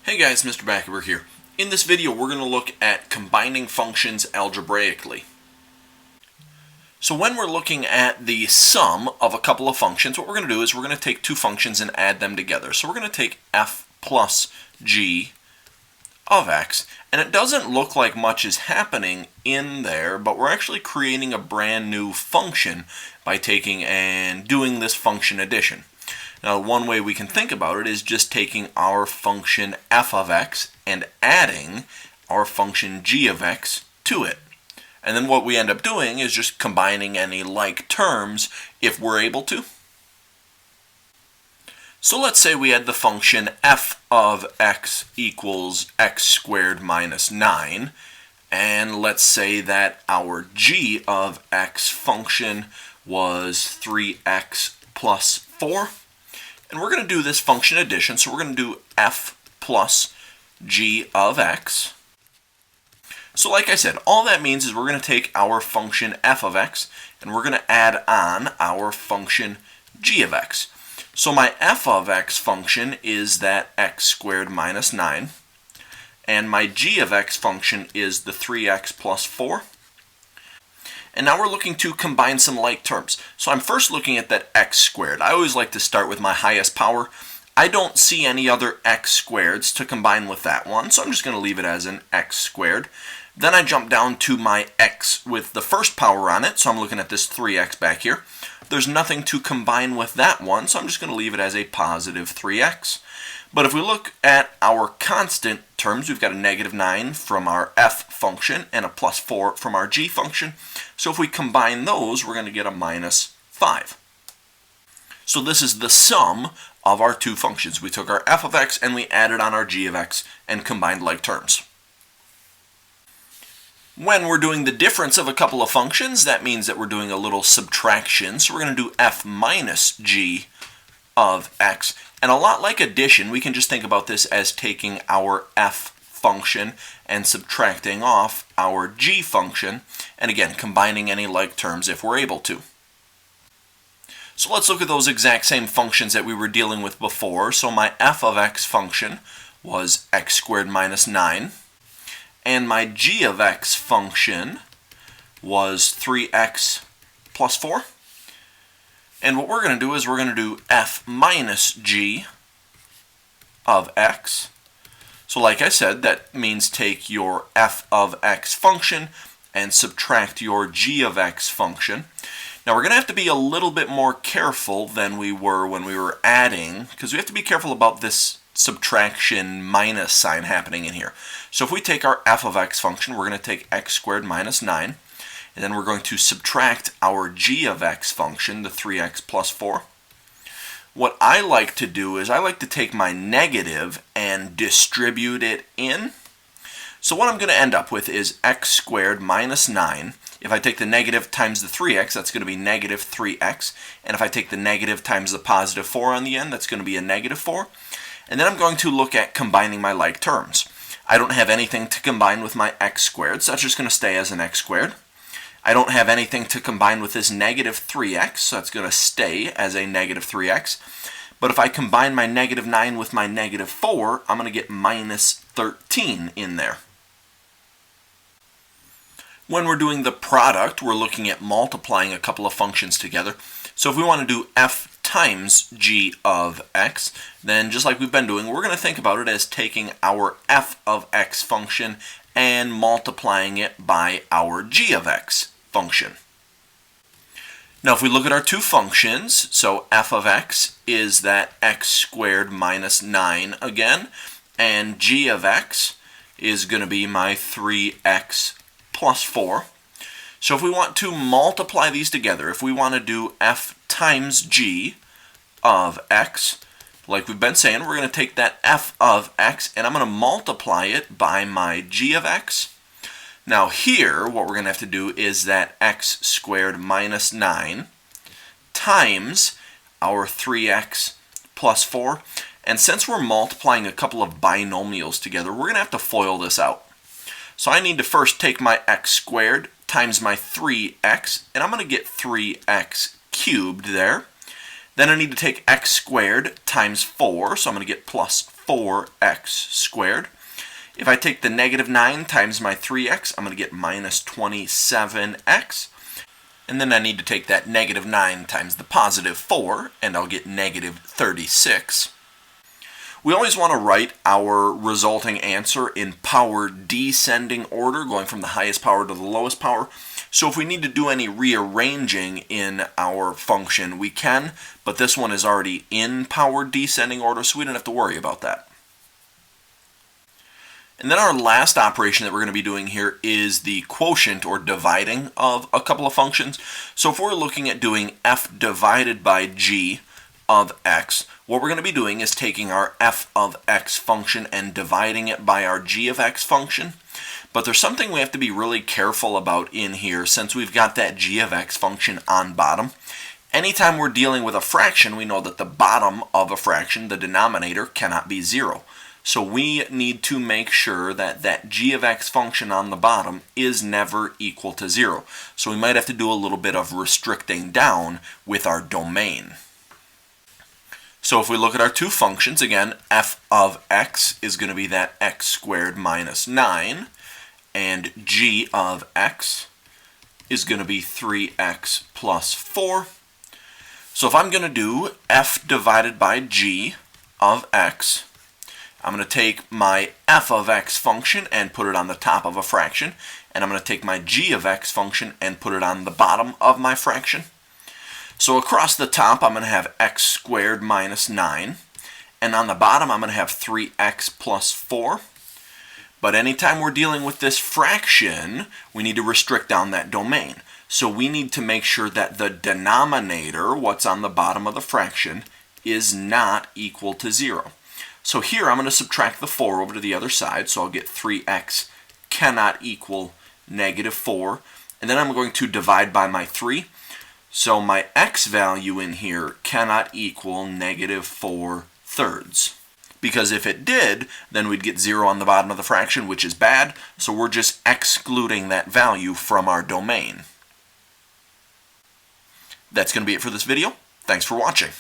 Hey guys, Mr. Backerberg here. In this video we're going to look at combining functions algebraically. So when we're looking at the sum of a couple of functions, what we're going to do is we're going to take two functions and add them together. So we're going to take f plus g of x, and it doesn't look like much is happening in there, but we're actually creating a brand new function by taking and doing this function addition. Now, one way we can think about it is just taking our function f of x and adding our function g of x to it. And then what we end up doing is just combining any like terms if we're able to. So let's say we had the function f of x equals x squared minus 9. And let's say that our g of x function was 3x plus 4. And we're going to do this function addition, so we're going to do f plus g of x. So like I said, all that means is we're going to take our function f of x and we're going to add on our function g of x. So my f of x function is that x squared minus 9, and my g of x function is the 3x plus 4. And now we're looking to combine some like terms. So I'm first looking at that x squared. I always like to start with my highest power. I don't see any other x squareds to combine with that one, so I'm just going to leave it as an x squared. Then I jump down to my x with the first power on it, so I'm looking at this 3x back here. There's nothing to combine with that one, so I'm just going to leave it as a positive 3x. But if we look at our constant terms, we've got a negative 9 from our f function and a plus 4 from our g function. So if we combine those, we're going to get a minus 5. So this is the sum of our two functions. We took our f of x and we added on our g of x and combined like terms. When we're doing the difference of a couple of functions, that means that we're doing a little subtraction. So we're going to do f minus g of x. And a lot like addition, we can just think about this as taking our f function and subtracting off our g function, and again, combining any like terms if we're able to. So let's look at those exact same functions that we were dealing with before. So my f of x function was x squared minus 9, and my g of x function was 3x plus 4. And what we're going to do is we're going to do f minus g of x. So like I said, that means take your f of x function and subtract your g of x function. Now we're going to have to be a little bit more careful than we were when we were adding, because we have to be careful about this subtraction minus sign happening in here. So if we take our f of x function, we're going to take x squared minus 9. And then we're going to subtract our g of x function, the 3x plus 4. What I like to do is I like to take my negative and distribute it in. So what I'm going to end up with is x squared minus 9. If I take the negative times the 3x, that's going to be negative 3x. And if I take the negative times the positive 4 on the end, that's going to be a negative 4. And then I'm going to look at combining my like terms. I don't have anything to combine with my x squared, so that's just going to stay as an x squared. I don't have anything to combine with this negative 3x, so that's going to stay as a negative 3x. But if I combine my negative 9 with my negative 4, I'm going to get minus 13 in there. When we're doing the product, we're looking at multiplying a couple of functions together. So if we want to do f times g of x, then just like we've been doing, we're going to think about it as taking our f of x function and multiplying it by our g of x function. Now if we look at our two functions, so f of x is that x squared minus 9 again, and g of x is going to be my 3x plus 4. So if we want to multiply these together, if we want to do f times g of x, like we've been saying, we're going to take that f of x and I'm going to multiply it by my g of x. Now here, what we're going to have to do is that x squared minus 9 times our 3x plus 4. And since we're multiplying a couple of binomials together, we're going to have to FOIL this out. So I need to first take my x squared times my 3x, and I'm going to get 3x cubed there. Then I need to take x squared times 4, so I'm going to get plus 4x squared. If I take the negative 9 times my 3x, I'm going to get minus 27x. And then I need to take that negative 9 times the positive 4, and I'll get negative 36. We always want to write our resulting answer in power descending order, going from the highest power to the lowest power. So if we need to do any rearranging in our function, we can, but this one is already in power descending order, so we don't have to worry about that. And then our last operation that we're going to be doing here is the quotient, or dividing, of a couple of functions. So if we're looking at doing f divided by g of x, what we're going to be doing is taking our f of x function and dividing it by our g of x function. But there's something we have to be really careful about in here, since we've got that g of x function on bottom. Anytime we're dealing with a fraction, we know that the bottom of a fraction, the denominator, cannot be 0. So we need to make sure that that g of x function on the bottom is never equal to 0. So we might have to do a little bit of restricting down with our domain. So if we look at our two functions, again, f of x is going to be that x squared minus 9, and g of x is going to be 3x plus 4. So if I'm going to do f divided by g of x, I'm going to take my f of x function and put it on the top of a fraction, and I'm going to take my g of x function and put it on the bottom of my fraction. So across the top, I'm going to have x squared minus 9, and on the bottom, I'm going to have 3x plus 4. But anytime we're dealing with this fraction, we need to restrict down that domain. So we need to make sure that the denominator, what's on the bottom of the fraction, is not equal to 0. So here I'm going to subtract the 4 over to the other side, so I'll get 3x cannot equal negative 4. And then I'm going to divide by my 3. So my x value in here cannot equal negative 4/3. Because if it did, then we'd get 0 on the bottom of the fraction, which is bad. So we're just excluding that value from our domain. That's going to be it for this video. Thanks for watching.